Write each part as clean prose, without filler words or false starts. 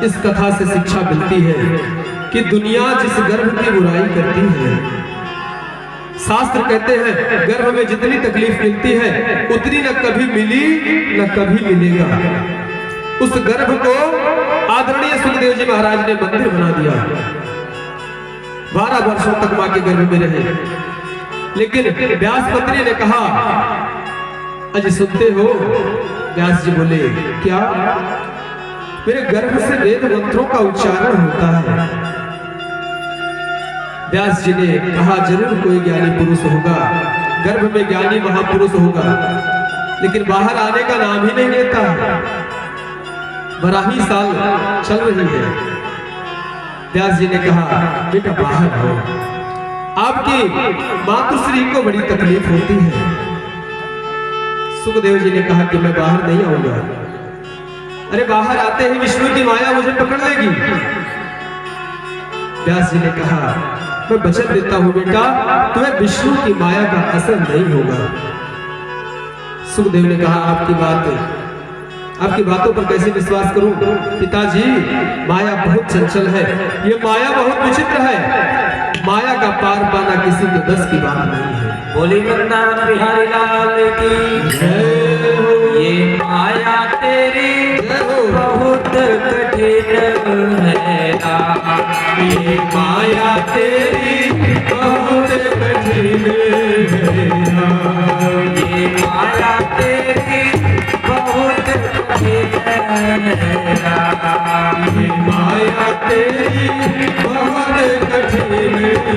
इस कथा से शिक्षा मिलती है कि दुनिया जिस गर्भ की बुराई करती है, शास्त्र कहते हैं गर्भ में जितनी तकलीफ मिलती है उतनी न कभी मिली न कभी मिलेगा। उस गर्भ को आदरणीय सुखदेव जी महाराज ने मंदिर बना दिया। 12 वर्षों तक मां के गर्भ में रहे, लेकिन व्यास पत्नी ने कहा, अजय सुनते हो? व्यास जी बोले, क्या? मेरे गर्भ से वेद मंत्रों का उच्चारण होता है। व्यास जी ने कहा, जरूर कोई ज्ञानी पुरुष होगा, गर्भ में ज्ञानी महापुरुष होगा, लेकिन बाहर आने का नाम ही नहीं लेता। 12 साल चल रही है। व्यास जी ने कहा, बेटा बाहर आओ, आपकी मातुश्री को बड़ी तकलीफ होती है। सुखदेव जी ने कहा कि मैं बाहर नहीं आऊंगा। अरे बाहर आते ही विष्णु की माया मुझे पकड़ लेगी। व्यास जी ने कहा, मैं वचन देता हूं बेटा, तुम्हें विष्णु की माया का असर नहीं होगा। सुखदेव ने कहा, आपकी बातों पर कैसे विश्वास करूं? पिताजी, माया बहुत चंचल है, ये माया बहुत विचित्र है, माया का पार पाना किसी के बस की बात नहीं है। बोली वृंदावन बिहारी लाल की जय हो। ये माया तेरी बहुत कठिन है, ये माया तेरी बहुत कठिन है, ये माया तेरी बहुत कठिन है, ये माया तेरी बहुत कठिन है।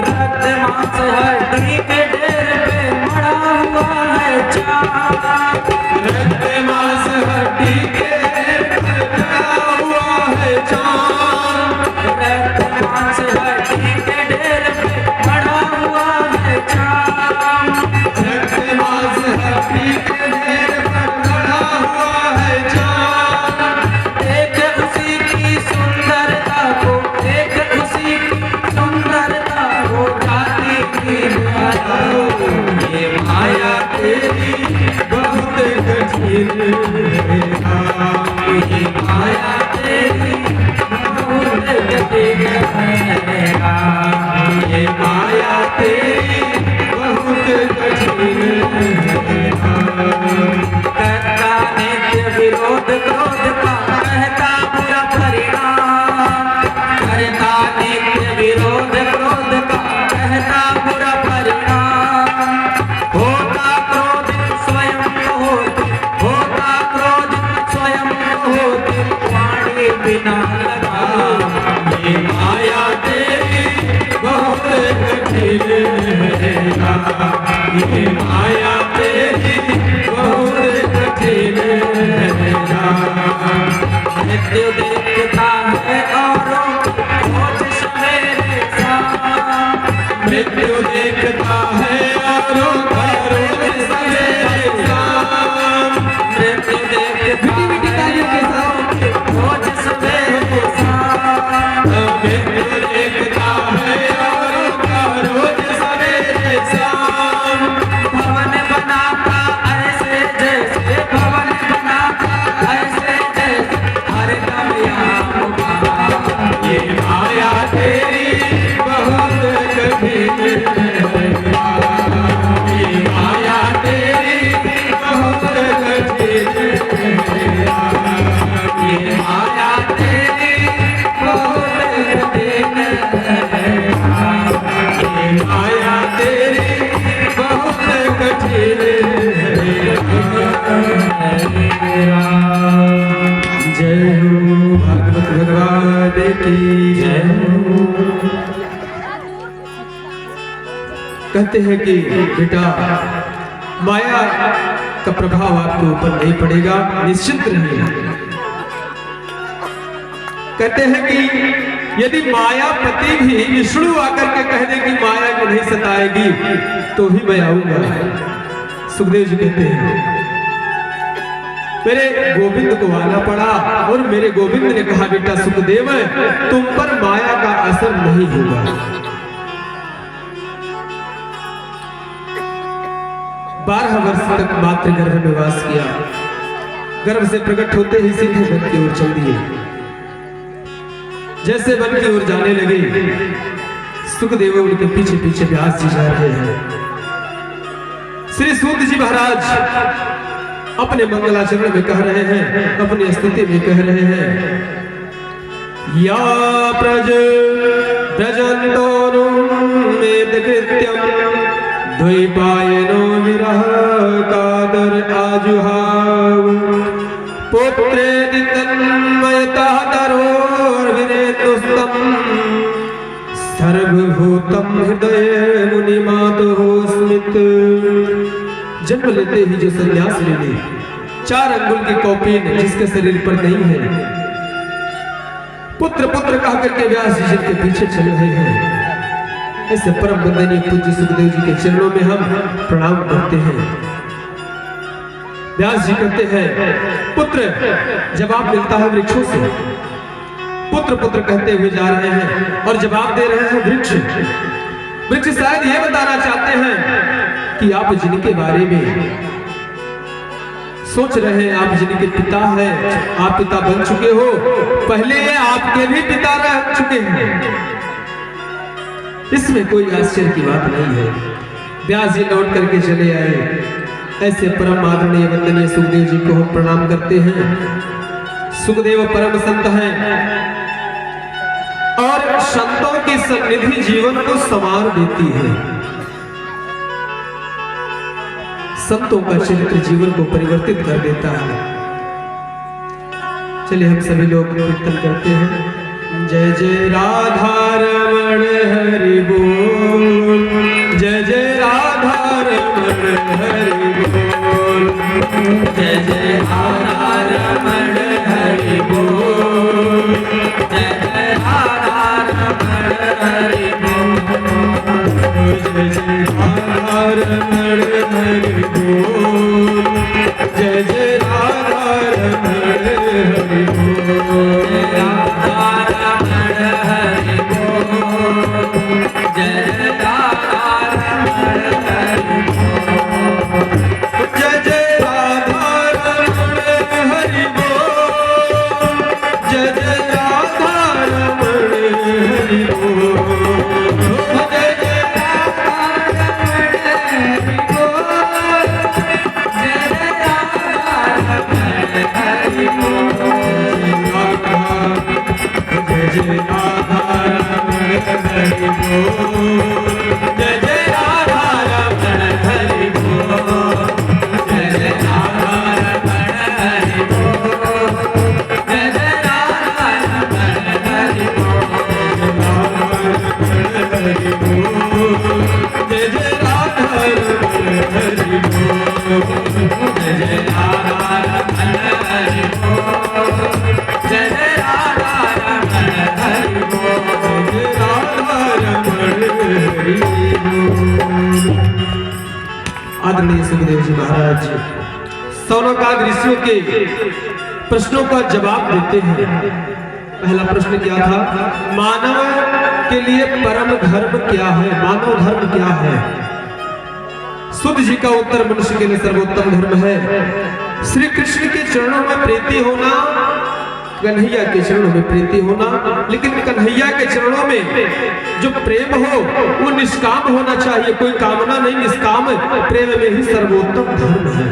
रक्त मांस हड्डी के ढेर पे मड़ा हुआ है चाँद, रक्त मांस हड्डी के ढेर पे मड़ा हुआ है चाँद, रक्त मांस हड्डी के ढेर पे मड़ा हुआ है चाँद, रक्त मांस हड्डी के ढेर पे मड़ा हुआ है चाँद। एक उसी की सुंदरता को, एक उसी की सुंदरता को जाती की माया। ये माया तेरी बहुत कठिन है, ये माया तेरी बहुत कठिन है, ये माया तेरी बहुत कठिन है। करता नित्य विरोध क्रोध का कहता बुरा परिणाम, करता नित्य विरोध क्रोध का कहता बुरा परिणाम। होता क्रोध स्वयं होते, होता क्रोध स्वयं होते, वाणी बिना लगा। ये माया तेरी बहुत कठिन है, ये माया तेरी बहुत कठिन है। मृत्यु देखता है औरों रोज सवेरे शाम, मृत्यु देखता है औरों का रोज सवेरे शाम, मृत्यु देखता है रोज सवेरे शाम, मृत्यु देखता है औरों का रोज सवेरे शाम। भवन बनाता ऐसे जैसे, भवन बनाता ऐसे जैसे, हर दम यहाँ मुबारक। ये माया तेरी बहुत कठिन है, ये माया तेरी बहुत कठिन है, ये माया तेरी बहुत कठिन है, ये माया तेरी बहुत कठिन है। जय हो भागवत भगवान की जय हो। कहते हैं कि बेटा माया का प्रभाव आपके ऊपर नहीं पड़ेगा, निश्चिंत रहिए। कहते हैं कि यदि मायापति भी विष्णु आकर के कह दे कि माया को नहीं सताएगी तो ही मैं आऊंगा। सुखदेव जी कहते हैं मेरे गोविंद को आना पड़ा और मेरे गोविंद ने कहा, बेटा सुखदेव तुम पर माया का असर नहीं होगा। 12 वर्ष तक मातृगर्भ में वास किया। गर्भ से प्रकट होते ही सीधे वन की ओर चल दिए। जैसे वन की ओर जाने लगे, सुखदेव उनके पीछे पीछे व्यास जी जा रहे हैं। श्री सूत जी महाराज अपने मंगलाचरण में कह रहे हैं, अपनी स्तुति में कह रहे हैं, या प्रज प्रजंतो मेदकृत्यम द्वैपायनो विरह कादर आजुहाव पुत्रेदि तन्मयतः तरोर्विनेतुस्तम सर्वभूतम हृदय मुनिमातुः स्मित। जन्म लेते ही जो संन्यास ले ली, 4 अंगुल की कौपीन जिसके शरीर पर नहीं है, पुत्र पुत्र कह करके व्यास जी के पीछे चल रहे हैं। ऐसे परम वंदनीय पूज्य सुखदेव जी के चरणों में हम प्रणाम करते हैं। व्यास जी कहते हैं, पुत्र जवाब मिलता है वृक्षों से। पुत्र पुत्र कहते हुए जा रहे हैं और जवाब दे रहे हैं वृक्ष। वृक्ष शायद ये बताना चाहते हैं कि आप जिनके बारे में सोच रहे हैं, आप जिनके पिता हैं, आप पिता बन चुके हो, पहले आपके भी पिता रह चुके हैं। इसमें कोई आश्चर्य की बात नहीं है। व्यास जी लौट करके चले आए। ऐसे परम आदरणीय वंदनीय सुखदेव जी को हम प्रणाम करते हैं। सुखदेव परम संत हैं और संतों की सन्निधि जीवन को संवार देती है। संतों का चरित्र जीवन को परिवर्तित कर देता है। चलिए हम सभी लोग कीर्तन करते हैं। जय जय राधा रमण हरि बोल, जय जय राधा रमण हरि बोल, जय जय राधा रमण हरि बोल, जय जय राधा रमण हरि बोल, जय जय राधा रमण हरि बोल, जय जय राधा रमण हरि बोल, राधा रमण हरि बोल, जय जय राधा रमण हरि बोल, जय जय राधा रमण हरि बोल, जय जय राधा रमण हरि बोल, जय जय जय राधा रमण हरि बोल, जय जय राधा रमण हरि बोल, जय जय राधा रमण हरि बोल, जय जय राधा रमण हरि बोल, जय जय राधा रमण हरि बोल, जय जय राधा रमण हरि बोल, जय जय राधा रमण हरि बोल, जय राधा रमण हरि बोल। आदरणीय सुखदेव जी महाराज सौनकादि ऋषियों के प्रश्नों का जवाब देते हैं। पहला प्रश्न क्या था? मानव के लिए परम धर्म क्या है, मानव धर्म क्या है? सुध जी का उत्तर मनुष्य के लिए सर्वोत्तम धर्म है श्री कृष्ण के चरणों में प्रीति होना, कन्हैया के चरणों में प्रीति होना। लेकिन कन्हैया के चरणों में जो प्रेम हो वो निष्काम होना चाहिए, कोई कामना नहीं, निष्काम प्रेम में ही सर्वोत्तम धर्म है।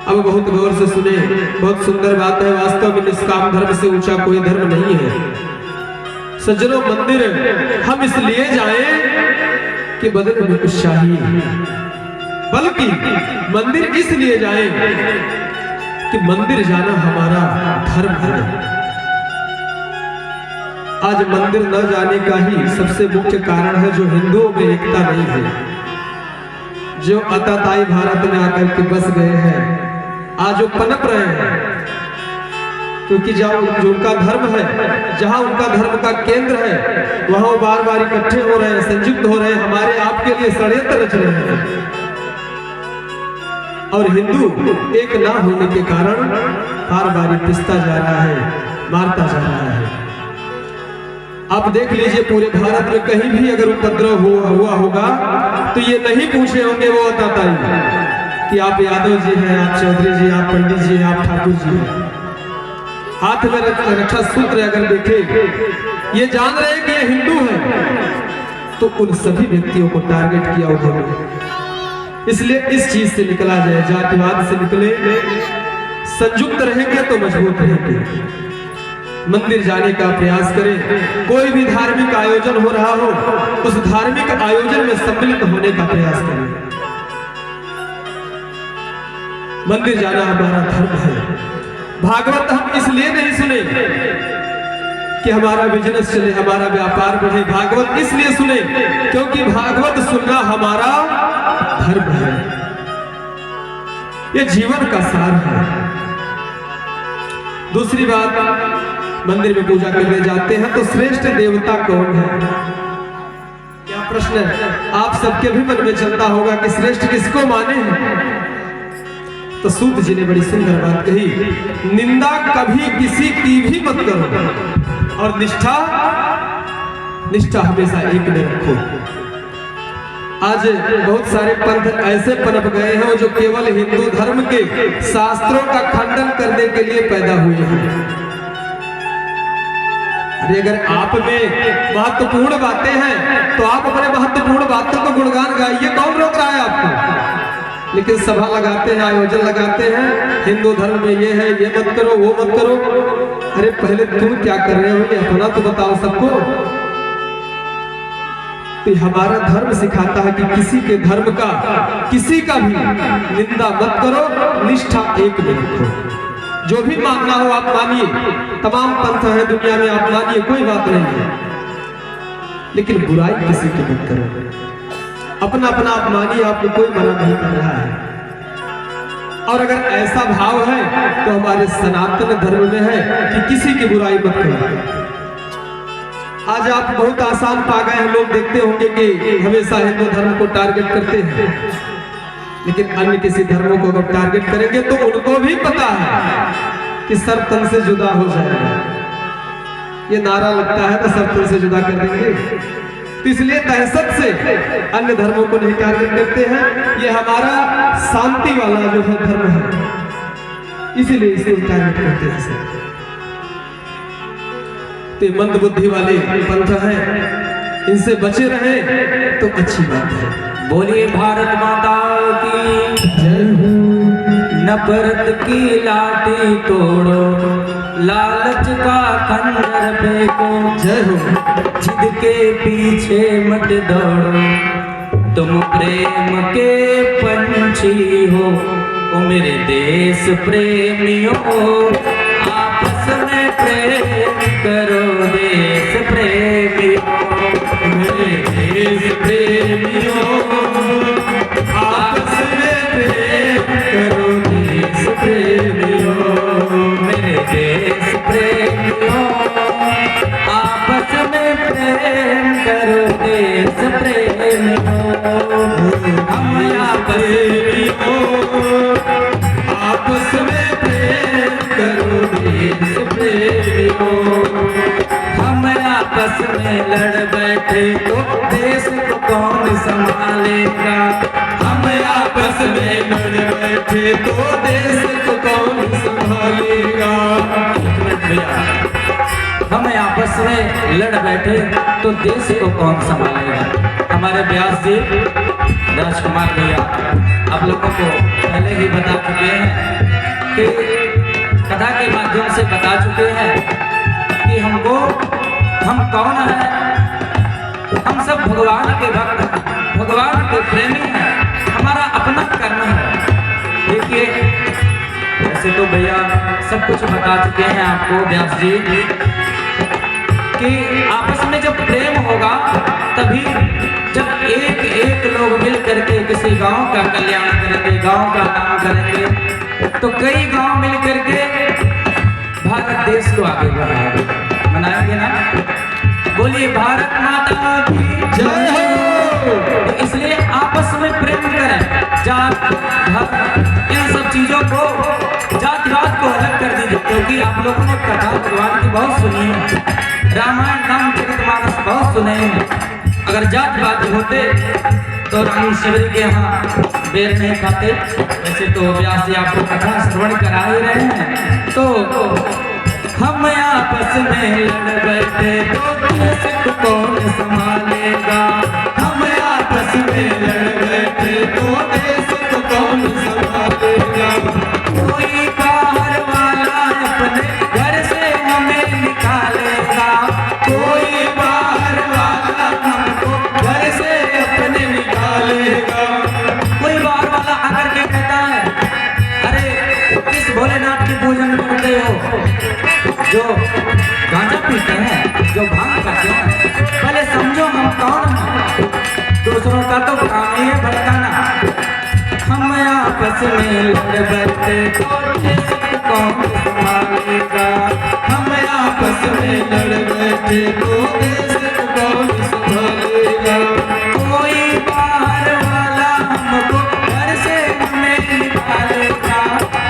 अब बहुत गौर से सुने, बहुत सुंदर बात है। वास्तव में निष्काम धर्म से ऊंचा कोई धर्म नहीं है। सज्जनों, मंदिर हम इसलिए जाएं कि बदले में कुछ चाहिए, बल्कि मंदिर इसलिए जाएं कि मंदिर जाना हमारा धर्म है। आज मंदिर न जाने का ही सबसे मुख्य कारण है जो हिंदुओं में एकता नहीं है, जो अताताई भारत में आकर के बस गए हैं, आज वो पनप रहे हैं। क्योंकि जहाँ जो उनका धर्म है, जहाँ उनका धर्म का केंद्र है, वहां वो बार बार इकट्ठे हो रहे हैं, संयुक्त हो रहे हैं, हमारे आपके लिए षड्यंत्र रच रहे हैं। और हिंदू एक ना होने के कारण बार बार पिसता जा रहा है, मारता जा रहा है। आप देख लीजिए, पूरे भारत में कहीं भी अगर उपद्रव हुआ होगा तो ये नहीं पूछे होंगे वो अताताई, कि आप यादव जी हैं, आप चौधरी जी, आप पंडित जी, आप ठाकुर जी हैं। हाथ में रक्षा सूत्र अगर देखे, ये जान रहे कि ये हिंदू है, तो उन सभी व्यक्तियों को टारगेट किया उन्होंने। इसलिए इस चीज से निकला जाए, जातिवाद से निकले, संयुक्त रहेंगे तो मजबूत रहेंगे। मंदिर जाने का प्रयास करें, कोई भी धार्मिक आयोजन हो रहा हो, उस धार्मिक आयोजन में सम्मिलित होने का प्रयास करें। मंदिर जाना हमारा धर्म है। भागवत हम इसलिए नहीं सुने कि हमारा बिजनेस चले, हमारा व्यापार बढ़े। भागवत इसलिए सुने क्योंकि भागवत सुनना हमारा धर्म है, यह जीवन का सार है। दूसरी बात, मंदिर में पूजा करने जाते हैं तो श्रेष्ठ देवता कौन है? क्या प्रश्न है? आप सबके भी मन में चलता होगा कि श्रेष्ठ किसको माने हैं। तो सूत जी ने बड़ी सुंदर बात कही, निंदा कभी किसी की भी मत करो और निष्ठा हमेशा एक में रखो। आज बहुत सारे पंथ ऐसे पनप गए हैं जो केवल हिंदू धर्म के शास्त्रों का खंडन करने के लिए पैदा हुए हैं। अरे अगर आप में महत्वपूर्ण बातें हैं तो आप अपने महत्वपूर्ण बातों को गुणगान गाइए, कौन रोक रहा है आपको? लेकिन सभा लगाते हैं, आयोजन लगाते हैं, हिंदू धर्म में ये है, ये मत करो, वो मत करो। अरे पहले तुम क्या कर रहे हो ये अपना तो बताओ सबको। तो हमारा धर्म सिखाता है कि किसी के धर्म का, किसी का भी निंदा मत करो, निष्ठा एक में रखो। जो भी मानना हो आप मानिए, तमाम पंथ है दुनिया में, आप मानिए, कोई बात नहीं है, लेकिन बुराई किसी की मत करो। अपना अपना आप मानिए, आपको कोई मना नहीं कर रहा है। और अगर ऐसा भाव है तो हमारे सनातन धर्म में है कि किसी की बुराई मत करो। आज आप बहुत आसान पा गए हैं, लोग देखते होंगे कि हमेशा हिंदू धर्म को टारगेट करते हैं, लेकिन अन्य किसी धर्मों को अगर टारगेट करेंगे तो उनको भी पता है कि सब तन से जुदा हो जाएगा। ये नारा लगता है तो सब तन से जुदा कर देंगे, तो इसलिए दहशत से अन्य धर्मों को नहीं टारगेट करते हैं। ये हमारा शांति वाला जो है धर्म है, इसीलिए इसे टारगेट करते हैं। तो मंद बुद्धि वाले पंथ हैं, इनसे बचे रहे तो अच्छी बात है। बोलिए भारत माता की जय हो। नफरत की लाठी तोड़ो, लालच का खंजर फेंको, जय हो। जिद के पीछे मत दौड़ो, तुम प्रेम के पंछी हो। ओ मेरे देश प्रेमियों, आपस में प्रेम करो, देश प्रेमियों, मेरे देश प्रेमियों, आपस में प्रेम करो, देश प्रेमियों, मेरे देश प्रेमियों, आपस में प्रेम करो, देश प्रेमियों। हम आपस आपस में प्रेम करो, देश प्रेमियों। हम आपस में लड़ बैठे तो देश को कौन संभालेगा। हम आपस में लड़ बैठे तो देश को कौन संभालेगा। हम आपस में लड़ बैठे तो देश को कौन संभालेगा। हमारे व्यास जी राजकुमार भैया आप लोगों को पहले ही बता चुके हैं कि कथा के माध्यम से बता चुके हैं कि हम कौन हैं। हम सब भगवान के भक्त हैं, भगवान के प्रेमी हैं, हमारा अपना कर्म है। देखिए वैसे तो भैया सब कुछ बता चुके हैं आपको व्यास जी कि आपस में जब प्रेम होगा तभी, जब एक एक लोग मिल करके किसी गांव का कल्याण करेंगे, गांव का काम करेंगे, तो कई गांव मिल करके भारत देश को आगे बढ़ाएंगे, मनाएंगे ना। बोलिए भारत माता की जय हो। इसलिए आपस में प्रेम करें, जात धर्म इन सब चीजों को, जातिवाद को अलग कर दीजिए। क्योंकि आप लोगों ने कथा भगवान की बहुत सुनी है, रामायण रामचरितमानस बहुत सुने हैं। अगर जातिवाद होते तो रानी शिवरी के यहाँ बेर नहीं खाते। वैसे तो व्यास जी आपको कथा श्रवण करा ही रहे हैं। तो हम आपस में लड़ बैठे तो देश को कौन संभालेगा। हम आपस में लड़ बैठे तो देश को कौन संभालेगा। कोई बाहर वाला अपने घर से हमें निकालेगा। कोई बाहर वाला हमको घर से अपने निकालेगा। कोई बाहर वाला आकर के कहता है, अरे किस भोलेनाथ की पूजन करते हो जो गांजा पीते हैं, जो भांग करते हैं। पहले समझो हम कौन हैं। दूसरों का तो काम ही है भड़काना। हम आपस में लड़ बैठे तो देश को कौन संभालेगा। हम आपस में लड़ बैठे तो देश को कौन संभालेगा। कोई बाहर वाला हमको घर से हमें निकालेगा।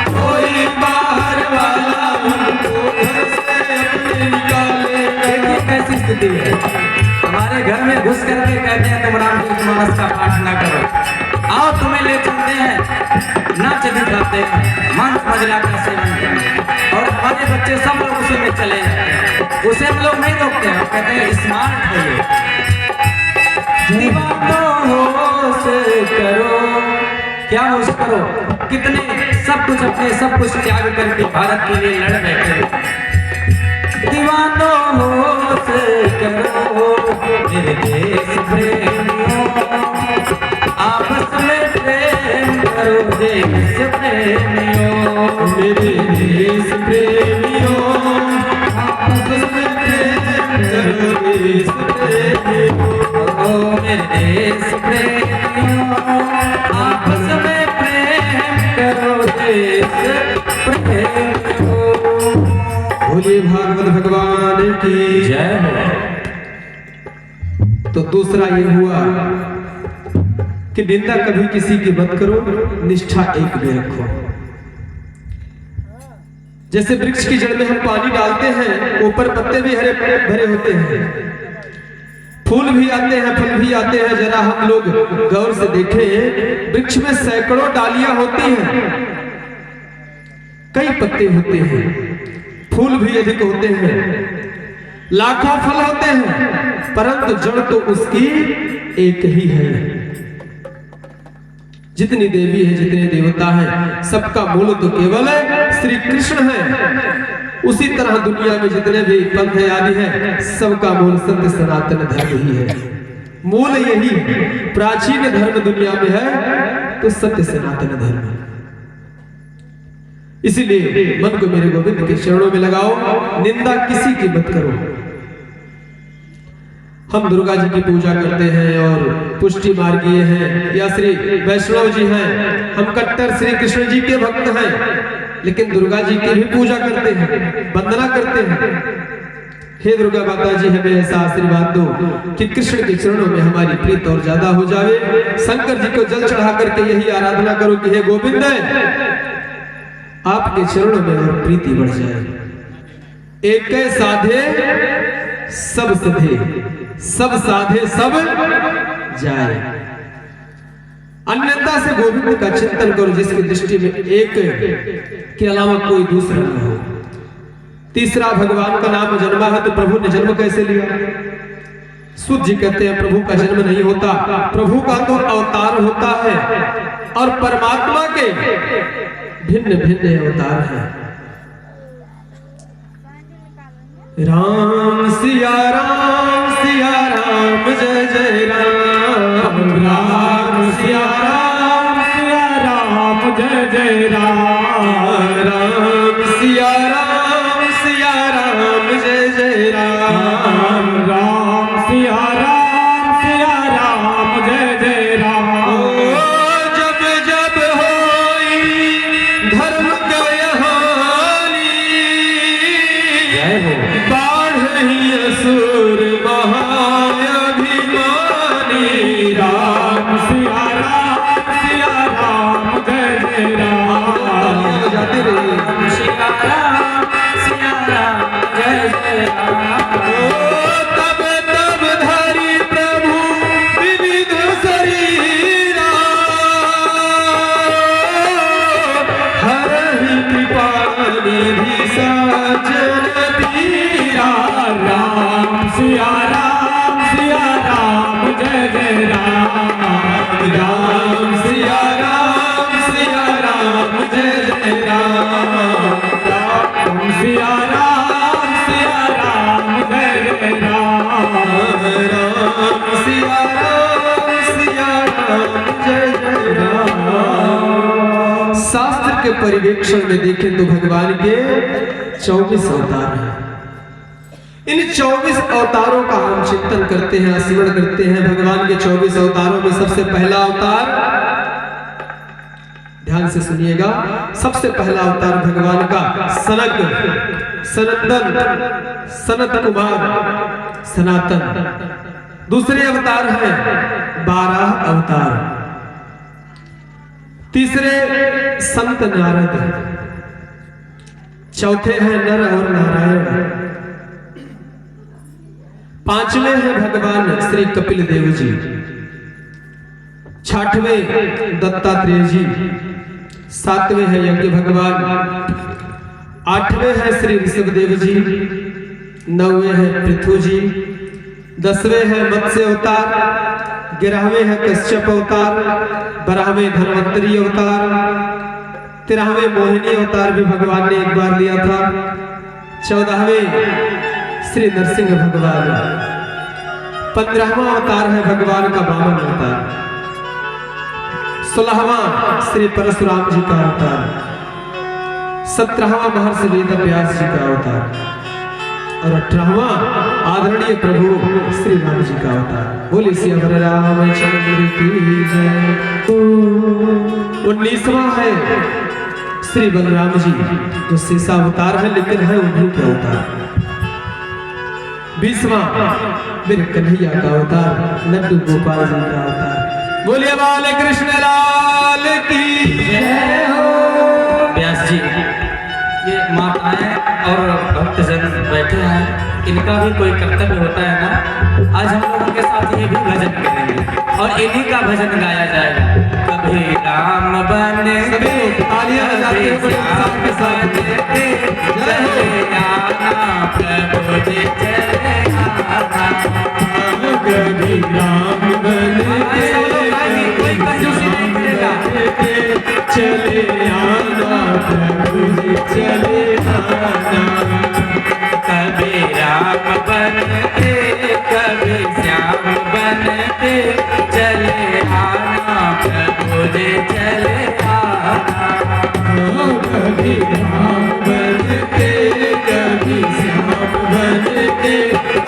कोई बाहर वाला हमको घर से अपने निकालेगा। देखिए कैसी स्थिति है। हमारे घर में घुस करके कहते हैं तुम रामचरित मानस का पाठ ना करो, आओ तुम्हें ले चलते हैं, नाच दिखाते हैं, मांस मदिरा का सेवन करते हैं। और हमारे बच्चे सब लोग उसी में चले जाते हैं। उसे हम लोग नहीं रोकते हैं, कहते हैं स्मार्ट है ये। दीवानों होश करो, क्या होश करो। कितने सब कुछ त्याग करके भारत के लिए लड़ बैठे। दीवानों होश करो मेरे देश प्रेमियों, आपस में प्रेम करो देश प्रेमियों। मेरे देश प्रेमियों, आपस में प्रेम करो देश प्रेमियों। ओ मेरे देश प्रेमियों, आपस में प्रेम करो देश प्रेमियों। बोलिए भागवत भगवान की जय हो। तो दूसरा ये हुआ कि निंदा कभी किसी की मत करो, निष्ठा एक में रखो। जैसे वृक्ष की जड़ में हम पानी डालते हैं, ऊपर पत्ते भी हरे भरे होते हैं, फूल भी आते हैं, फल भी आते हैं। जरा हम लोग गौर से देखें, वृक्ष में सैकड़ों डालियां होती हैं, कई पत्ते होते हैं, फूल भी अधिक होते हैं, लाखों फल होते हैं, परंतु जड़ तो उसकी एक ही है। जितनी देवी है, जितने देवता हैं, सबका मूल तो केवल श्री कृष्ण है। उसी तरह दुनिया में जितने भी पंथ आदि हैं, सबका मूल सत्य सनातन धर्म ही है। मूल यही है। प्राचीन धर्म दुनिया में है तो सत्य सनातन धर्म है। इसीलिए मन को मेरे गोविंद के चरणों में लगाओ, निंदा किसी की मत करो। हम दुर्गा जी की पूजा करते हैं और पुष्टि मार्गीय हैं या श्री वैष्णव जी हैं, हम कट्टर श्री कृष्ण जी के भक्त हैं, लेकिन दुर्गा जी की भी पूजा करते हैं, वंदना करते हैं। हे दुर्गा माता जी, हमें ऐसा आशीर्वाद दो कि कृष्ण के चरणों में हमारी प्रीत और ज्यादा हो जाए। शंकर जी को जल चढ़ा करके यही आराधना करो कि हे गोविंद, आपके चरणों में और प्रीति बढ़ जाए। एक साधे सब सधे, सब साधे सब जाए। अन्यथा से गोविंद का चिंतन करो, जिसकी दृष्टि में एक के अलावा कोई दूसरा न हो। तीसरा, भगवान का नाम जन्मा है तो प्रभु ने जन्म कैसे लिया? सूत जी कहते हैं प्रभु का जन्म नहीं होता, प्रभु का तो अवतार होता है, और परमात्मा के भिन्न भिन्न अवतार हैं। राम सिया राम जय जय राम, राम सिया राम जय जय राम, राम सिया राम जय जय राम, राम सिया राम जय जय राम। जब जब होई धर्म कहानी, जय हो। बाढ़ी असुर महाअभिमानी, राम सिया राम करहि कृपा निधि सज्जन पीरा। राम सिया राम जय जय राम। राम सिया राम जय जय राम। राम सिया राम जय जय राम। राम सिया राम जय जय राम। शास्त्र के परिवेक्षण में देखें तो भगवान के 24 अवतार हैं। इन 24 अवतारों का हम चिंतन करते हैं, स्मरण करते हैं। भगवान के 24 अवतारों में सबसे पहला अवतार, ध्यान से सुनिएगा, सबसे पहला अवतार भगवान का सनत कुमार सनातन। दूसरे अवतार हैं 12 अवतार। तीसरे संत नारद। चौथे हैं नर और नारायण। पांचवें हैं भगवान श्री कपिल देव जी। छठवें दत्तात्रेय जी। सातवें हैं यज्ञ भगवान। आठवें हैं श्री ऋषभदेव जी। नौवें हैं पृथु जी। 10वें हैं मत्स्य अवतार। 11वें हैं कश्यप अवतार। 12वें धन्वंतरी अवतार। 13वें मोहिनी अवतार भी भगवान ने एक बार लिया था। 14वें श्री नरसिंह भगवान। 15वां अवतार है भगवान का वामन अवतार। 16वां श्री परशुराम जी का अवतार। 17वां महर्षि वेद व्यास जी का अवतार। और 18वां आदरणीय प्रभु श्री राम जी का अवतार। बोले सियावर रामचंद्र की जय। 19वां है श्री बलराम जी, जो शेषा अवतार है लेकिन है उन्हीं के अवतार। 20वां मेरे कन्हैया का अवतार, लड्डू गोपाल जी का अवतार। बोलिए बाले कृष्ण लाल की जय हो। व्यास जी, ये माताएं और भक्तजन बैठे हैं, इनका भी कोई कर्तव्य होता है ना। आज हम लोगों के साथ ये भी भजन करेंगे और इन्हीं का भजन गाया जाएगा। कभी राम बने सभी लोग तालियां बजाते हुए उत्साह के साथ चले आना प्रभु जी चले आना। कभी राम बने कोई कंजूसी नहीं करेगा। चले आना प्रभु जी चले आना। कभी राम बनते कभी श्याम बनते चले आना प्रभु जी चले आना। कभी राम बनते कभी श्याम बनते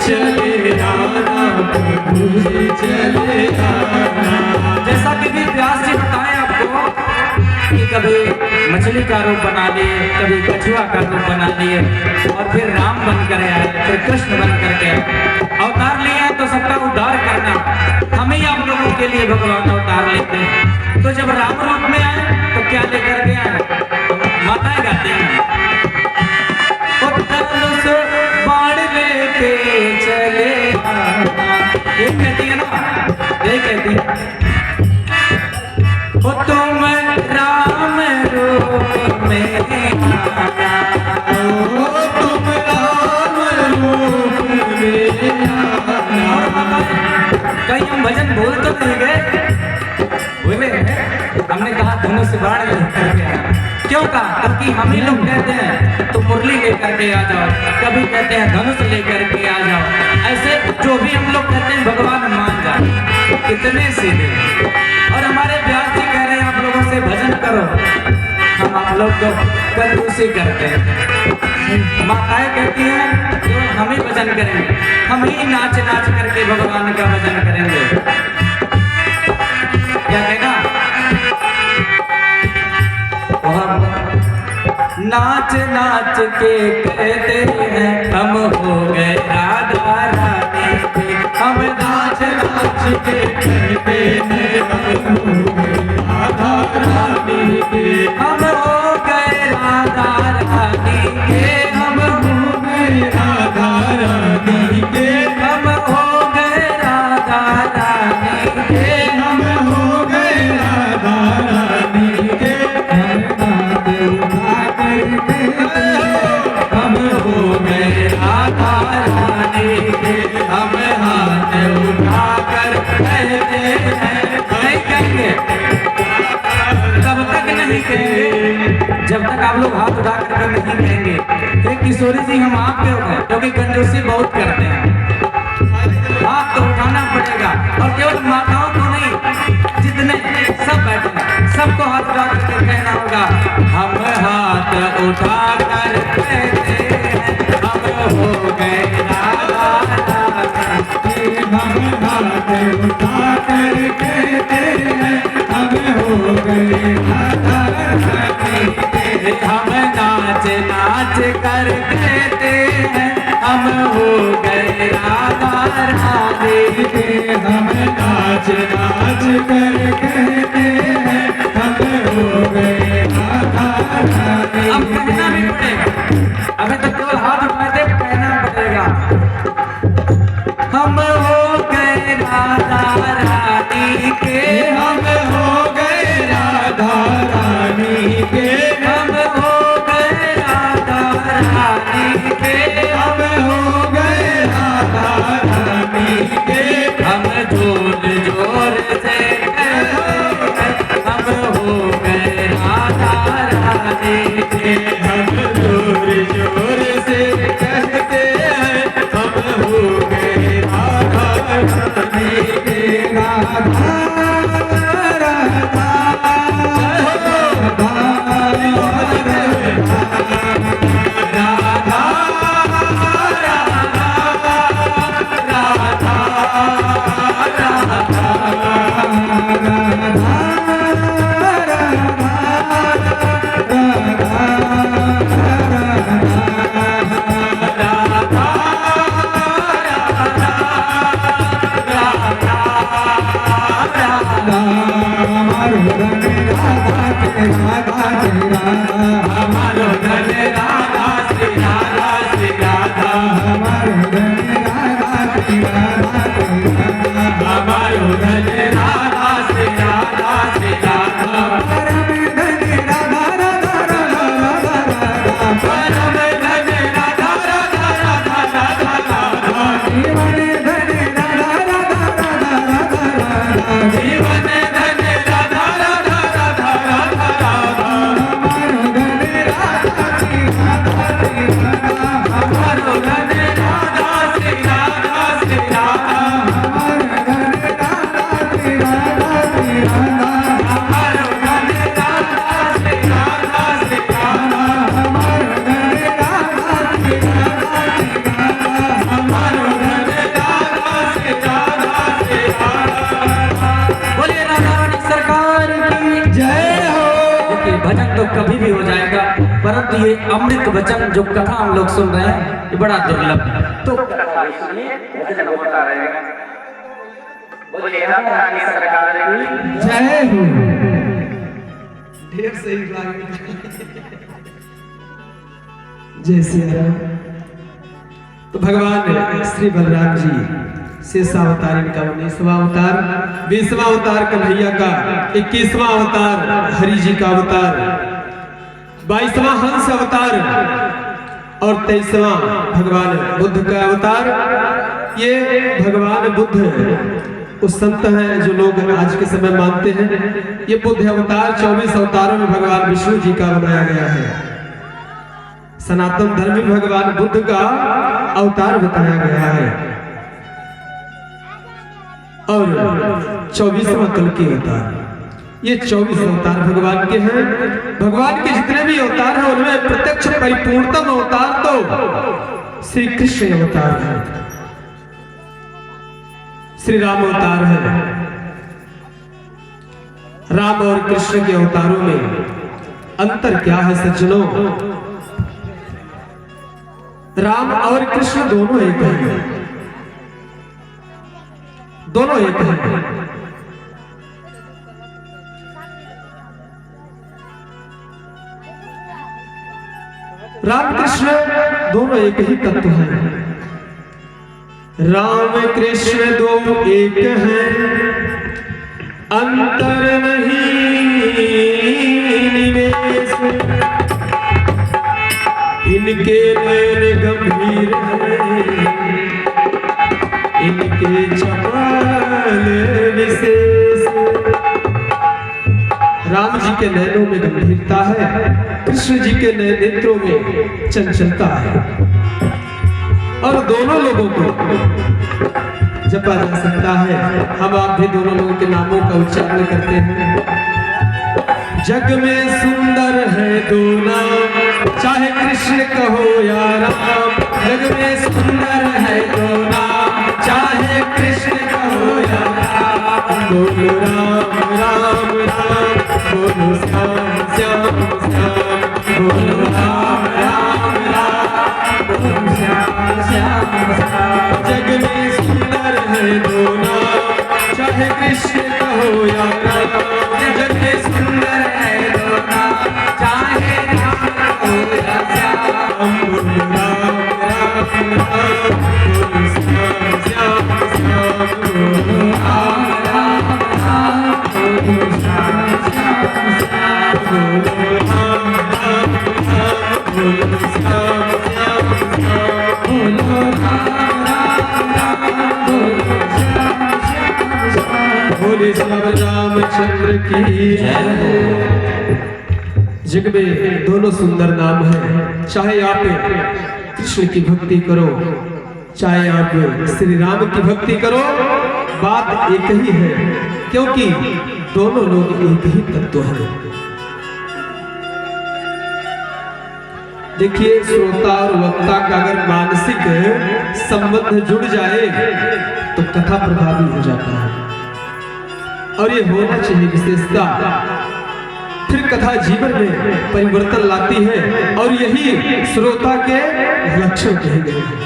चले आना प्रभु जी चले आना। जैसा कि भी व्यास जी बताएं आपको कि कभी मछली का रूप बना लिए, कभी कछुआ का रूप बना लिए और फिर राम बन कर आए, फिर कृष्ण बन करके अवतार लिए हैं। तो सबका उद्धार करना, हमें ही आप लोगों के लिए भगवान अवतार लेते हैं। तो जब राम रूप में आए तो क्या लेकर के आए? माताएं गाते हैं धनुष बाण लेके चले आना। ये कहती है ना, ये कहती है ओ तुम राम रूप में आना। ओ तुम राम रूप में आना। कहीं हम भजन भूल तो नहीं गए? बोले हमने कहा धनुष बाण लेकर के आना। क्यों कहा? क्योंकि हम ही लोग कहते हैं तो मुरली लेकर के आ जाओ, कभी कहते हैं धनुष लेकर के आ जाओ। ऐसे जो भी हम लोग कहते हैं भगवान मान जाए, कितने सीधे। और हमारे व्यास जी कह रहे हैं आप लोगों से भजन करो, हम आप लोग तो कंजूसी करते हैं। माताएं कहती हैं तो हम ही भजन करेंगे, हम ही नाच नाच करके भगवान का भजन करेंगे। क्या कहना? नाच नाच के कहते हैं हम हो गए राधा रानी के। हम नाच नाच के कहते हैं हम हो गए राधा रानी के। हम हो गए राधा रानी के। हम हो गए राधा रानी के। हम हो गए राधा रानी के। हम हो गए राधा रानी के। जब तक आप लोग हाथ उठा करके नहीं कहेंगे हे किशोरी जी हम आपके हो गए, क्योंकि कंजूसी बहुत करते हैं। हाथ तो उठाना पड़ेगा, और केवल माताओं को नहीं, जितने सब बैठे हैं सबको हाथ उठा करके कहना होगा हम हाथ उठा कर कहते हैं हम हो गए राधा रानी। हम हाथ उठा कर कहते हैं हम हो गए राधा रानी। हम नाच नाच कर कहते हैं हम हो गए राधा रानी। हम नाच नाच कर कहते हैं हम हो गए राधा रानी। अब कहना भी पड़ेगा, अभी तो केवल हाथ उठाते कहना पड़ेगा हम हो गए राधा रानी के। हम हो गए राधा रानी के। हम हो गए राधा रानी के। हम हो गए राधा रानी के। हम जोर जोर से कहते हैं हम हो गए राधा रानी के। हम जोर जोर से कहते हैं हम हो गए राधा रानी के। राधा राधा हमारो धन राधा श्री राधा श्री राधा। हमारो धन राधा श्री राधा श्री राधा। हमारो धन राधा श्री राधा श्री राधा। परम धन राधा राधा राधा राधा। परम धन राधा राधा राधा राधा राधा। जीवन धन राधा राधा राधा राधा। जीवन धन राधा राधा राधा राधा राधा। हमारो धन राधा श्री राधा श्री राधा। हमारो धन राधा श्री राधा श्री राधा। हमारो धन राधा श्री राधा श्री राधा। हमारो धन राधा श्री राधा श्री राधा। हमारो धन राधा श्री राधा श्री राधा। हमारो धन राधा श्री राधा श्री राधा। बोलिए राधा रानी सरकार की जय हो। देखिए भजन तो कभी भी हो जाएगा, परंतु ये अमृत वचन जो कथा हम लोग सुन रहे हैं ये बड़ा दुर्लभ है। तो भजन होता रहेगा। बोलिए राधा रानी सरकार की जय हो। ढेर सही लागे। जय सिया राम। तो भगवान श्री बलराम जी शेषावतार इनका 19वां अवतार, 20वां अवतार कन्हैया का, 21वां अवतार हरि जी का अवतार, 22वां हंस अवतार और 23वां भगवान बुद्ध का अवतार। ये भगवान बुद्ध उस संत हैं जो लोग आज के समय मानते हैं। ये बुद्ध अवतार 24 अवतारों में भगवान विष्णु जी का बनाया गया है। सनातन धर्म में भगवान बुद्ध का अवतार बताया गया है और 24वां कल्कि अवतार। ये 24 अवतार भगवान के हैं। भगवान के जितने भी अवतार हैं उनमें प्रत्यक्ष परिपूर्णतम अवतार तो श्री कृष्ण अवतार है, श्री राम अवतार है। राम और कृष्ण के अवतारों में अंतर क्या है सज्जनों? राम और कृष्ण दोनों एक हैं, दोनों एक हैं। राम कृष्ण दोनों एक ही तत्व हैं। राम कृष्ण दो एक हैं, अंतर नहीं निवेश। इनके नयन गंभीर हैं, इनके चपल विशेष। राम जी के नैनों में गंभीरता है, कृष्ण जी के नेत्रों में चंचलता है। और दोनों लोगों को जपा जा सकता है। हम आप भी दोनों लोगों के नामों का उच्चारण करते हैं। जग में सुंदर है दो नाम, चाहे कृष्ण कहो या राम। जग में सुंदर है दो नाम, चाहे कृष्ण कहो या राम। बोलो राम राम राम, बोलो श्याम श्याम श्याम। बोलो राम राम राम, बोलो श्याम श्याम श्याम। जग में सुंदर है दो नाम, चाहे कृष्ण कहो या राम। जग में सुंदर है दो नाम, चाहे राम कहो या श्याम। बोलो राम राम राम, बोलो श्याम श्याम श्याम। बोलो राम राम राम, बोलो श्याम श्याम श्याम। बोलो राम राम राम, बोलो श्याम श्याम श्याम। बोलो राम राम राम, बोलो श्याम श्याम श्याम। बोले श्याम रामचंद्र की जय। जग में दोनों सुंदर नाम है। चाहे आप कृष्ण की भक्ति करो, चाहे आप श्री राम की भक्ति करो, बात एक ही है, क्योंकि दोनों लोग एक ही तत्व हैं। देखिए, श्रोता और वक्ता का अगर मानसिक संबंध जुड़ जाए तो कथा प्रभावी हो जाता है, और ये होना चाहिए विशेषता। फिर कथा जीवन में परिवर्तन लाती है, और यही श्रोता के लक्षण कहे गए हैं।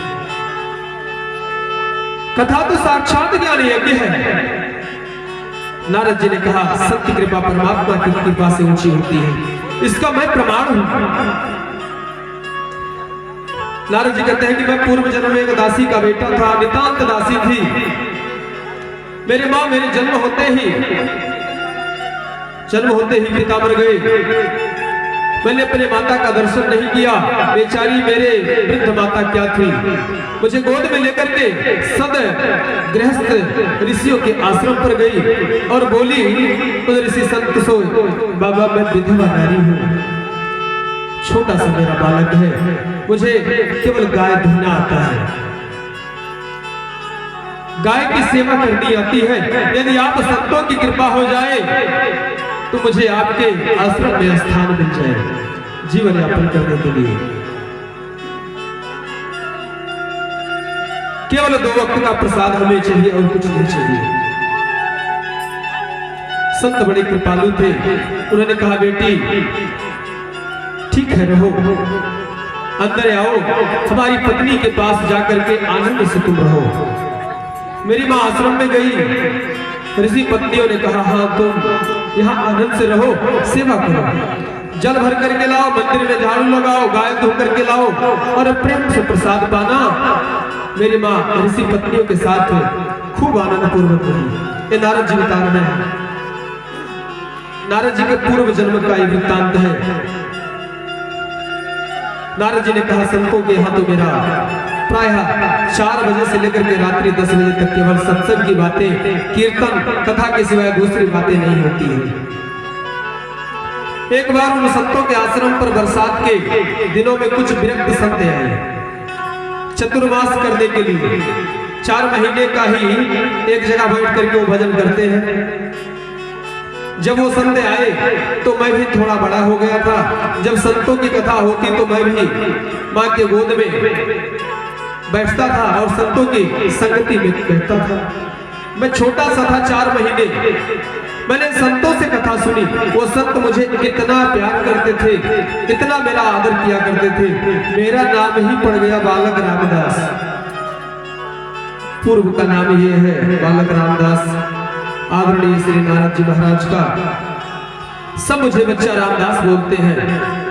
कथा तो साक्षात ज्ञान यज्ञ है। नारद जी ने कहा, सत्य कृपा परमात्मा की कृपा से ऊंची होती है, इसका मैं प्रमाण हूं। नारद जी कहते हैं कि मैं पूर्व जन्म में एक दासी का बेटा था, नितांत दासी थी। मेरी माँ मेरे जन्म होते ही पिता मर गए। मैंने अपने माता का दर्शन नहीं किया। बेचारी मेरे वृद्ध माता क्या थी, मुझे गोद में लेकर के सद गृहस्थ ऋषियों के आश्रम पर गई और बोली, ऋषि संत सो बाबा, मैं विधवा नारी हूँ, छोटा सा मेरा बालक है, मुझे केवल गाय धोना आता है, गाय की सेवा करनी आती है। यदि आप संतों की कृपा हो जाए तो मुझे आपके आश्रम में स्थान मिल जाए जीवन यापन करने के लिए। केवल 2 वक्त का प्रसाद हमें चाहिए और कुछ नहीं चाहिए। संत बड़े कृपालु थे। उन्होंने कहा, बेटी ठीक है, रहो, अंदर आओ, हमारी पत्नी के पास जाकर के आनंद से तुम रहो। मेरी माँ आश्रम में गई। ऋषि पत्नियों ने कहा, हाँ तुम यहाँ आनंद से रहो, सेवा करो, जल भर करके लाओ, मंदिर में झाड़ू लगाओ, गाय धो करके लाओ और प्रेम से प्रसाद पाना। मेरी माँ ऋषि पत्नियों के साथ खूब आनंद पूर्वक रही। ये नारद जी बता रहे हैं। नारद जी के पूर्व जन्म का ये वृत्तांत है। नारद जी ने कहा, संतों के यहाँ तो मेरा प्रायः 4 बजे से लेकर के रात्रि 10 बजे तक केवल सत्संग की बातें, कीर्तन, कथा के सिवाय दूसरी बातें नहीं होती है। एक बार उन संतों के आश्रम पर बरसात के दिनों में कुछ विरक्त संत आए चतुर्मास करने के लिए। 4 महीने का ही एक जगह बैठ करके वो भजन करते हैं। जब वो संत आए तो मैं भी थोड़ा बड़ा हो गया था। जब संतों की कथा होती तो मैं भी माँ के गोद में बैठता था और संतों की संगति में बैठता था। मैं छोटा सा था, 4 महीने। मैंने संतों से कथा सुनी। वो संत मुझे इतना प्यार करते थे, इतना मेरा आदर किया करते थे। मेरा नाम ही पड़ गया बालक रामदास। पूर्व का नाम ये है बालक रामदास, आदरणीय श्री नारद जी महाराज का। सब मुझे बच्चा रामदास बोलते हैं।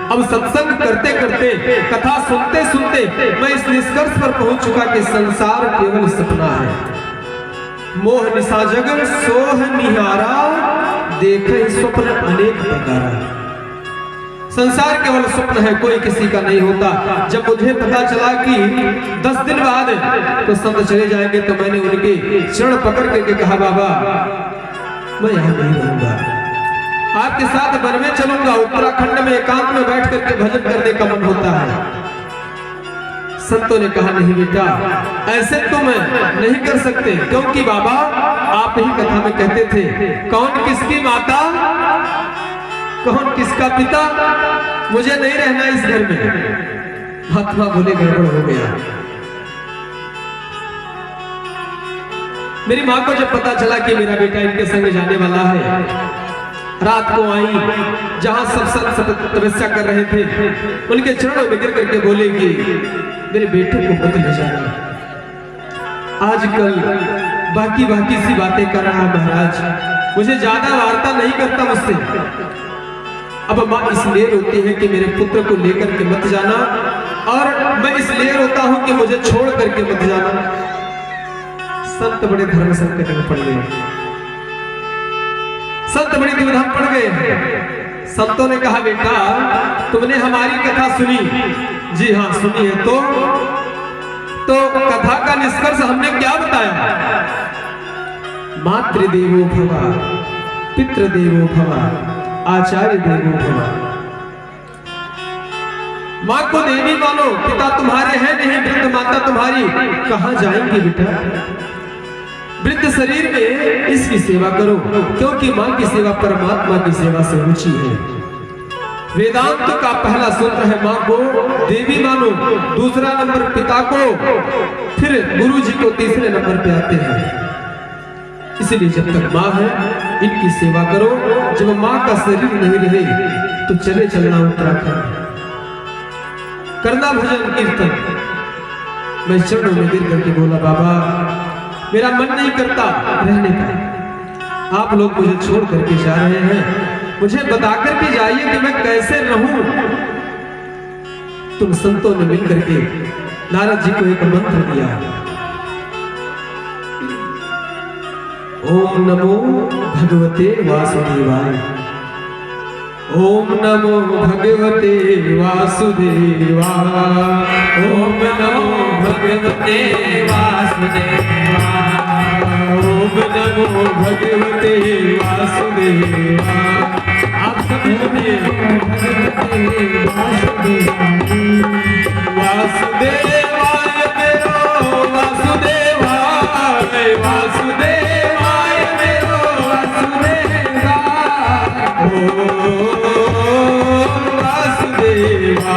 अब सत्संग करते करते, कथा सुनते सुनते मैं इस निष्कर्ष पर पहुंच चुका कि संसार केवल सपना है। मोह निशा जग सोह निहारा, देखे स्वप्न अनेक प्रकार। संसार केवल स्वप्न है, कोई किसी का नहीं होता। जब मुझे पता चला कि 10 दिन बाद तो संत चले जाएंगे तो मैंने उनके चरण पकड़ करके कहा, बाबा मैं यहाँ नहीं रहूंगा, आपके साथ वन में चलूंगा, उत्तराखंड में एकांत में बैठ करके भजन करने का मन होता है। संतों ने कहा नहीं बेटा, ऐसे तो मैं नहीं कर सकते, क्योंकि बाबा आप ही कथा में कहते थे कौन किसकी माता कौन किसका पिता, मुझे नहीं रहना इस घर में। महात्मा बोले गड़बड़ हो गया। मेरी माँ को जब पता चला कि मेरा बेटा इनके संग जाने वाला है, रात को आई, जहां सब संत तपस्या कर रहे थे, उनके चरणों में गिर करके बोले कि मेरे बेटे को मत ले जाना, आजकल बाकी बाकी सी बातें कर रहा महाराज, मुझे ज्यादा वार्ता नहीं करता मुझसे। अब माँ इसलिए रोती है कि मेरे पुत्र को लेकर के मत जाना, और मैं इसलिए रोता हूं कि मुझे छोड़ करके मत जाना। संत बड़े धर्म संकट में पड़ गए, संत बड़ी दुविधा में पड़ गए। संतों ने कहा बेटा तुमने हमारी कथा सुनी? जी हाँ सुनी है। तो कथा का निष्कर्ष हमने क्या बताया? मातृदेवो भव, पितृदेवो भव, आचार्य देवो भव। माँ को देवी मानो, पिता तुम्हारे हैं नहीं, वृद्ध माता तुम्हारी कहां जाएंगी बेटा? वृद्ध शरीर में इसकी सेवा करो, क्योंकि माँ की सेवा परमात्मा की सेवा से ऊंची है। वेदांत का पहला सूत्र है माँ को देवी मानो, दूसरा नंबर पिता को, फिर गुरु जी को तीसरे नंबर पे आते हैं। इसलिए जब तक माँ है इनकी सेवा करो, जब माँ का शरीर नहीं रहे तो चले चलना उत्तराखंड, करना भजन कीर्तन। मैं चरणों में गिर करके बोला बाबा मेरा मन नहीं करता रहने का, आप लोग मुझे छोड़ करके जा रहे हैं, मुझे बता करके जाइए कि मैं कैसे रहूं। तुम संतों ने मिल करके नारद जी को एक मंत्र दिया, ओम नमो भगवते वासुदेवाय, ओम नमो भगवते वासुदेवाय, ओम नमो भगवते वासुदेवाय, ओम नमो भगवते वासुदेवाय। आप सभी सुनिए, वासुदेवाय मेरो वासुदेवाय, वासुदेवाय मेरो वासुदेवाय, वासुदेवाय,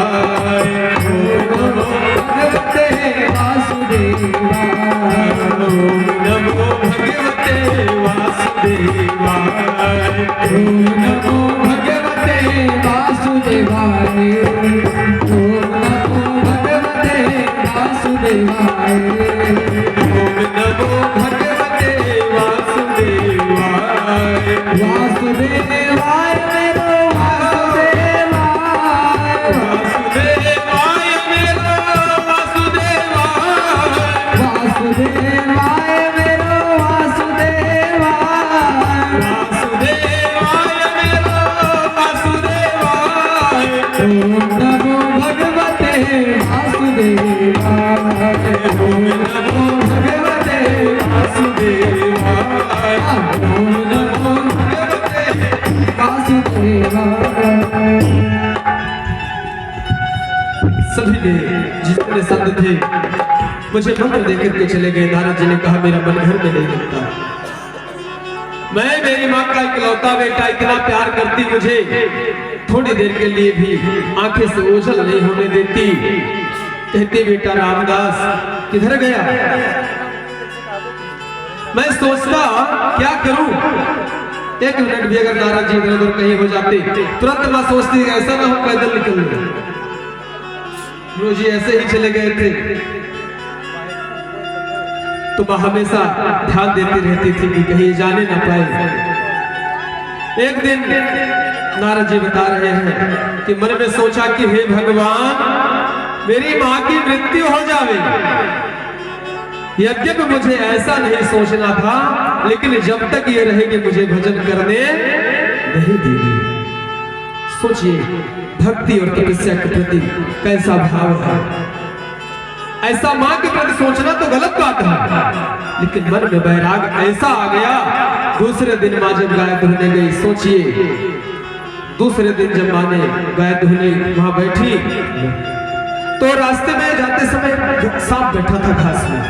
ओम भगवते वासुदेवाय, ओम नमो भगवते वासुदेवाय, ओम नमो भगवते वासुदेवाय, ओम नमो भगवते वासुदेवाय, ओम नमो भगवते वासुदेवाय, वासुदेवाय मेरो वासुदेवाय, वासुदेवाय मेरो वासुदेवाय, वासुदेवाय मेरो वासुदेवाय, वासुदेवाय मेरो वासुदेवाय, ओम नमो भगवते वासुदेवाय, ओम नमो भगवते वासुदेवाय, ओम नमो भगवते वासुदेवाय। सभी ने जितने संत थे मुझे मंत्र देकर के चले गए। नारद जी ने कहा मेरा मन घर में नहीं लगता, मैं मेरी माँ का इकलौता बेटा, इतना प्यार करती मुझे, थोड़ी देर के लिए भी आंखें से ओझल नहीं होने देती। कहती बेटा रामदास किधर गया? मैं सोचता क्या करूं, एक मिनट भी अगर नारद जी इधर उधर कहीं हो जाते तुरंत मैं सोचती ऐसा ना हो पैदल निकल गए। गुरु जी ऐसे ही चले गए थे तो माँ हमेशा ध्यान देती रहती थी कि कहीं जाने ना पाए। एक दिन नारद जी बता रहे हैं कि मन में सोचा कि हे भगवान मेरी माँ की मृत्यु हो जावे, यद्यपि मुझे ऐसा नहीं सोचना था, लेकिन जब तक ये रहेगी मुझे भजन करने नहीं देगी। सोचिए भक्ति और तपस्या के प्रति कैसा भाव है। ऐसा माँ के प्रति सोचना तो गलत बात है, लेकिन मन में बैराग ऐसा आ गया। दूसरे दिन माँ जब गाय धोने गई, सोचिए दूसरे दिन जब माँ ने गाय धोने वहां बैठी तो रास्ते में जाते समय सांप बैठा था घास में।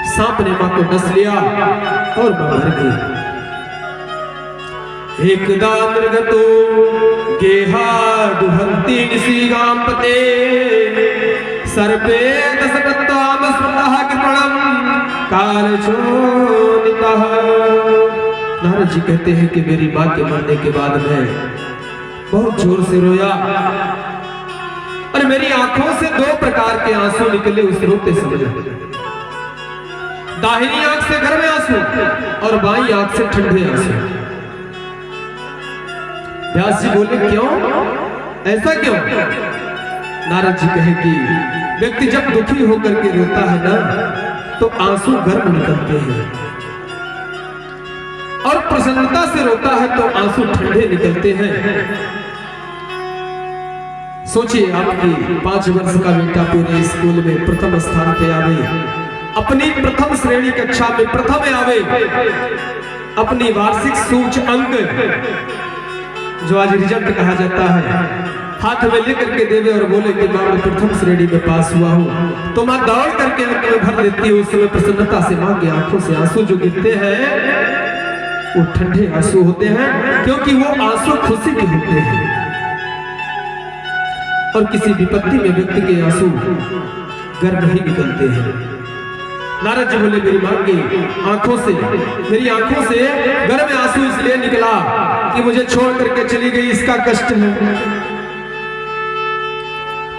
सांप ने माँ को डस लिया और माँ मर गई। एकदा निर्गतो गेहा दुहंती निसी गाम पते सर्पे दशकत्वाम स्मृतः कृपणम कालचोनितः। नारद जी कहते हैं कि मेरी माँ के मरने के बाद मैं बहुत जोर से रोया और मेरी आंखों से 2 प्रकार के आंसू निकले उस रोते समय। दाहिनी आंख से गर्म आंसू और बाईं आंख से ठंडे आंसू। व्यास जी बोले क्यों, ऐसा क्यों? नारद जी कहे कि व्यक्ति जब दुखी होकर के रोता है ना तो आंसू गर्म निकलते हैं और प्रसन्नता से रोता है तो आंसू ठंडे निकलते हैं। सोचिए आपकी 5 वर्ष का बेटा पूरे स्कूल में प्रथम स्थान पे आवे, अपनी प्रथम श्रेणी कक्षा में प्रथम आवे, अपनी वार्षिक सूचकांक जो आज रिजल्ट कहा जाता है हाथ में लेकर के देवे और बोले कि मां मैं प्रथम श्रेणी में पास हुआ हूं, तो मां दौड़ करके अंक में भर देती है। उस समय प्रसन्नता से मां की आंखों से आंसू जो गिरते हैं वो ठंडे आंसू होते हैं, क्योंकि वो आंसू खुशी के होते हैं। और किसी विपत्ति में व्यक्ति के आंसू गर्म ही निकलते हैं। नारद जी बोले मेरी मां की आंखों से, मेरी आंखों से गर्म आंसू इसलिए निकला कि मुझे छोड़ करके चली गई, इसका कष्ट है।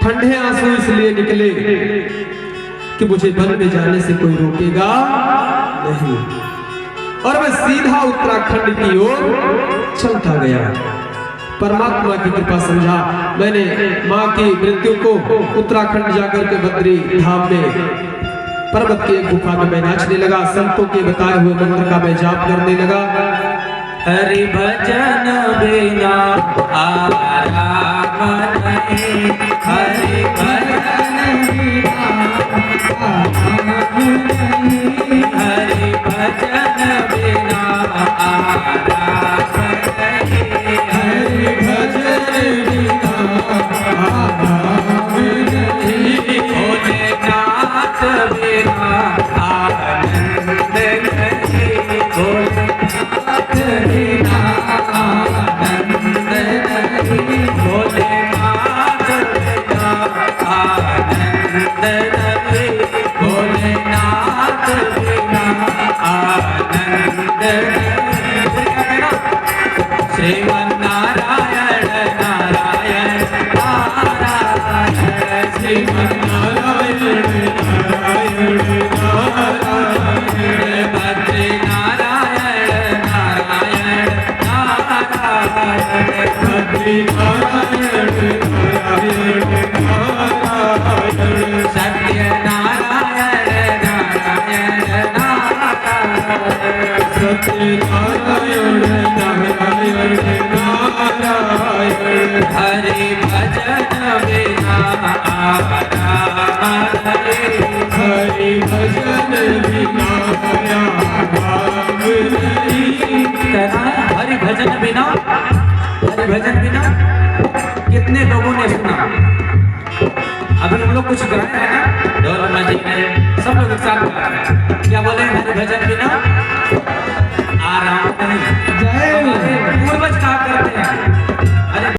ठंडे आंसू इसलिए निकले कि मुझे वन में जाने से कोई रोकेगा नहीं और मैं सीधा उत्तराखंड की ओर चलता गया। परमात्मा की कृपा समझा मैंने मां की मृत्यु को उत्तराखंड जाकर के बद्री धाम में पर्वत की एक गुफा में मैं नाचने लगा। संतों के बताए हुए मंत्र का मैं जाप करने लगा। हरि भजन बिना आराम नहीं, हरि भजन बिना आराम नहीं, हरि भजन बिना आराम नहीं, हरि भजन बिना आराम नहीं, भोलेनाथ बिना आनंद नहीं, भोलेनाथ बिना आनंद नहीं, भोलेनाथ बिना आनंद नहीं, भोलेनाथ बिना आनंद नहीं। श्रीमन्नारायण नारायण नारायण, श्रीमन्नारायण नारायण नारायण, भद्री नारायण नारायण नारायण, भद्री नारायण नारायण नारायण, सत्य नारायण नारायण नारायण, सत्य नारायण नारायण नारायण, हरि भजन बिना आराम नहीं, हरि भजन बिना आराम नहीं। हरि भजन बिना, हरि भजन बिना कितने लोगों ने सुना? अभी हम लोग कुछ गाए हैं ना, ढोल मजीद सब लोग एक साथ गा रहे हैं। क्या बोले? हरि भजन बिना